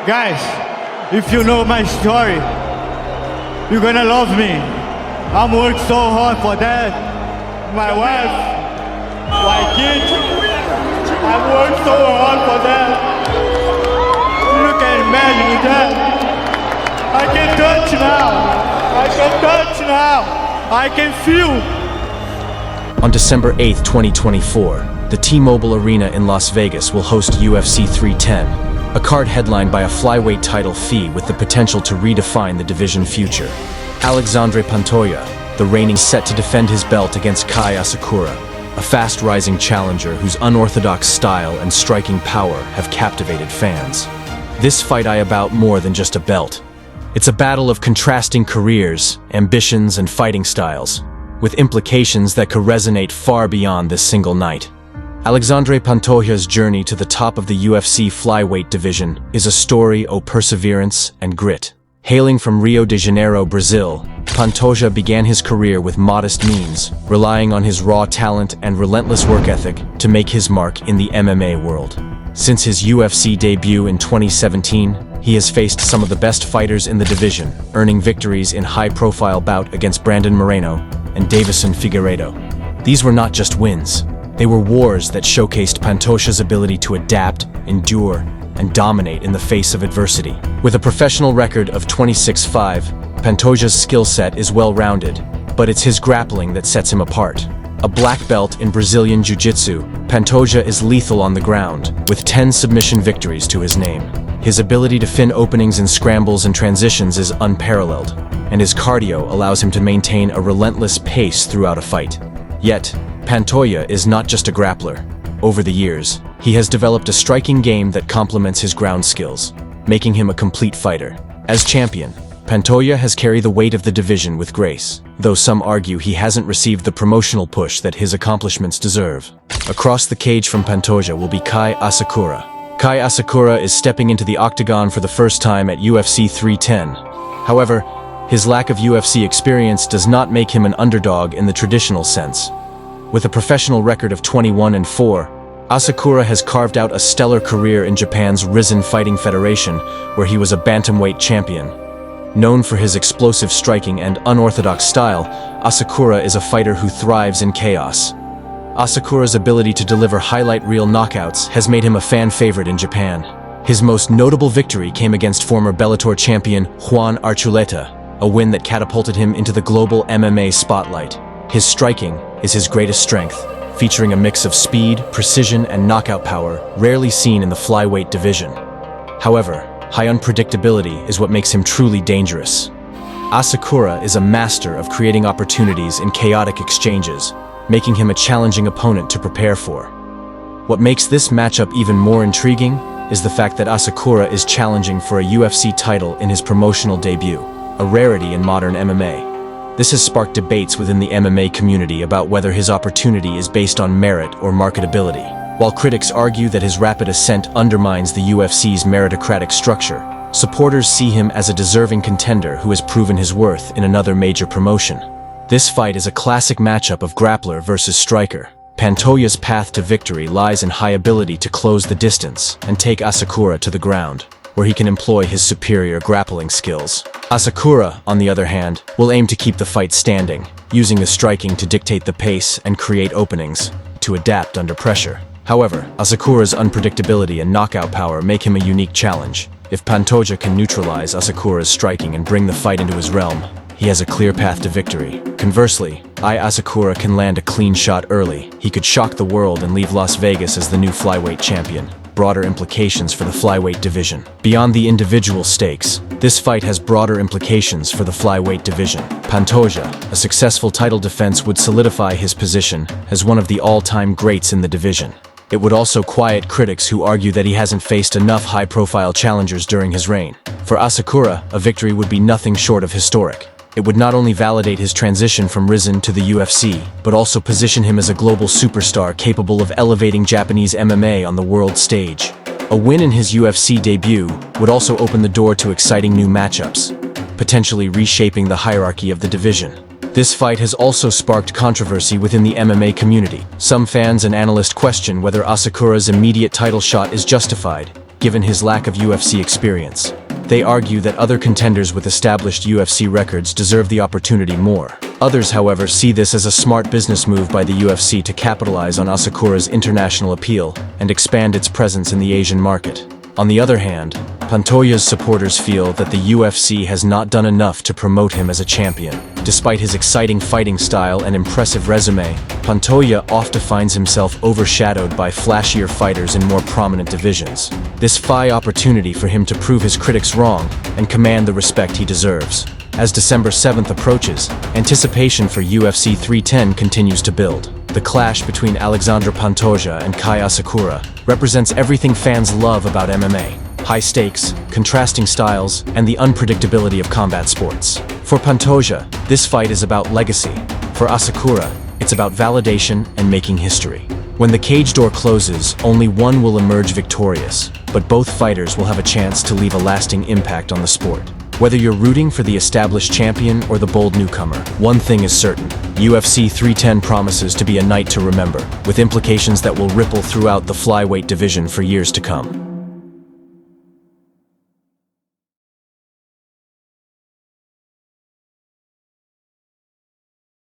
Guys, if you know my story, you're gonna love me. I'm working so hard for that. My wife, my kids, I worked so hard for that. You can imagine that. I can touch now. I can touch now. I can feel. On December 8th, 2024, the T-Mobile Arena in Las Vegas will host UFC 310, a card headlined by a flyweight title fee with the potential to redefine the division future. Alexandre Pantoja, the reigning, set to defend his belt against Kai Asakura, a fast-rising challenger whose unorthodox style and striking power have captivated fans. This fight is about more than just a belt. It's a battle of contrasting careers, ambitions, and fighting styles, with implications that could resonate far beyond this single night. Alexandre Pantoja's journey to the top of the UFC flyweight division is a story of perseverance and grit. Hailing from Rio de Janeiro, Brazil, Pantoja began his career with modest means, relying on his raw talent and relentless work ethic to make his mark in the MMA world. Since his UFC debut in 2017, he has faced some of the best fighters in the division, earning victories in high-profile bout against Brandon Moreno and Davison Figueiredo. These were not just wins. They were wars that showcased Pantoja's ability to adapt, endure, and dominate in the face of adversity. With a professional record of 26-5, Pantoja's skill set is well-rounded, but it's his grappling that sets him apart. A black belt in Brazilian Jiu-Jitsu, Pantoja is lethal on the ground, with 10 submission victories to his name. His ability to fin openings in scrambles and transitions is unparalleled, and his cardio allows him to maintain a relentless pace throughout a fight. Yet, Pantoja is not just a grappler. Over the years, he has developed a striking game that complements his ground skills, making him a complete fighter. As champion, Pantoja has carried the weight of the division with grace, though some argue he hasn't received the promotional push that his accomplishments deserve. Across the cage from Pantoja will be Kai Asakura. Kai Asakura is stepping into the octagon for the first time at UFC 310. However, his lack of UFC experience does not make him an underdog in the traditional sense. With a professional record of 21-4, Asakura has carved out a stellar career in Japan's Risen Fighting Federation, where he was a bantamweight champion. Known for his explosive striking and unorthodox style, Asakura is a fighter who thrives in chaos. Asakura's ability to deliver highlight reel knockouts has made him a fan favorite in Japan. His most notable victory came against former Bellator champion Juan Archuleta, a win that catapulted him into the global MMA spotlight. His striking is his greatest strength, featuring a mix of speed, precision, and knockout power rarely seen in the flyweight division. However, high unpredictability is what makes him truly dangerous. Asakura is a master of creating opportunities in chaotic exchanges, making him a challenging opponent to prepare for. What makes this matchup even more intriguing is the fact that Asakura is challenging for a UFC title in his promotional debut, a rarity in modern MMA. This has sparked debates within the MMA community about whether his opportunity is based on merit or marketability. While critics argue that his rapid ascent undermines the UFC's meritocratic structure, supporters see him as a deserving contender who has proven his worth in another major promotion. This fight is a classic matchup of grappler versus striker. Pantoja's path to victory lies in high ability to close the distance and take Asakura to the ground, where he can employ his superior grappling skills. Asakura, on the other hand, will aim to keep the fight standing, using the striking to dictate the pace and create openings, to adapt under pressure. However, Asakura's unpredictability and knockout power make him a unique challenge. If Pantoja can neutralize Asakura's striking and bring the fight into his realm, he has a clear path to victory. Conversely, Asakura can land a clean shot early. He could shock the world and leave Las Vegas as the new flyweight champion. Broader implications for the flyweight division. Beyond the individual stakes, this fight has broader implications for the flyweight division. Pantoja, a successful title defense, would solidify his position as one of the all-time greats in the division. It would also quiet critics who argue that he hasn't faced enough high-profile challengers during his reign. For Asakura, a victory would be nothing short of historic. It would not only validate his transition from Risen to the UFC, but also position him as a global superstar capable of elevating Japanese MMA on the world stage. A win in his UFC debut would also open the door to exciting new matchups, potentially reshaping the hierarchy of the division. This fight has also sparked controversy within the MMA community. Some fans and analysts question whether Asakura's immediate title shot is justified, given his lack of UFC experience. They argue that other contenders with established UFC records deserve the opportunity more. Others, however, see this as a smart business move by the UFC to capitalize on Asakura's international appeal and expand its presence in the Asian market. On the other hand, Pantoja's supporters feel that the UFC has not done enough to promote him as a champion. Despite his exciting fighting style and impressive resume, Pantoja often finds himself overshadowed by flashier fighters in more prominent divisions. This fine opportunity for him to prove his critics wrong and command the respect he deserves. As December 7th approaches, anticipation for UFC 310 continues to build. The clash between Alexandre Pantoja and Kai Asakura represents everything fans love about MMA. High stakes, contrasting styles, and the unpredictability of combat sports. For Pantoja, this fight is about legacy. For Asakura, it's about validation and making history. When the cage door closes, only one will emerge victorious, but both fighters will have a chance to leave a lasting impact on the sport. Whether you're rooting for the established champion or the bold newcomer, one thing is certain: UFC 310 promises to be a night to remember, with implications that will ripple throughout the flyweight division for years to come.